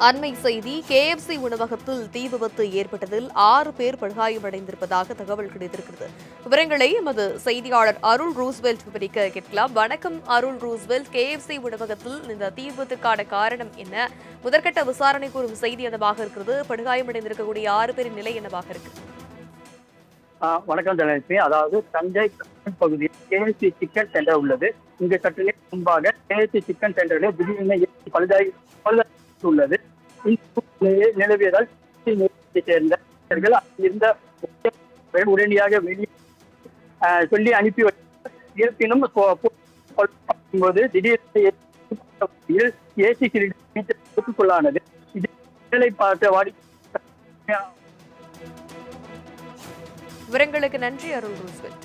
அண்மை செய்தி KFC உணவகத்தில் தீ விபத்து ஏற்பட்டதில் 6 பேர் படுகாயமடைந்திருப்பதாக தகவல் கிடைத்திருக்கிறது. விவரங்களை எமது செய்தியாளர் அருள் ரூஸ்வெல்ட் விவரிக்க கேட்கலாம். வணக்கம் அருள் ரூஸ்வெல்ட். KFC உணவகத்தில் இந்த தீ விபத்துக்கான காரணம் என்ன? முதற்கட்ட விசாரணை கூறும் செய்தி என்னவாக இருக்கிறது? படுகாயமடைந்திருக்கக்கூடிய 6 பேரின் நிலை என்னவாக இருக்கு? வணக்கம் தனலட்சுமி. அதாவது தஞ்சை பகுதியில் KFC சிக்கன் சென்டர் உள்ளது. இங்கு சற்று நேரம் முன்பாக KFC சிக்கன் சென்டரில் திடீரென பழுதாகி உள்ளது. நிலவியதால் சேர்ந்த இருந்த உடனடியாக வெளியே சொல்லி அனுப்பி இருப்பினும் போது திடீர் ஏசி சிலிண்டருக்குள்ளானது. இதனை பார்த்த விவரங்களுக்கு நன்றி அருள் ரூஸ்வெல்ட்.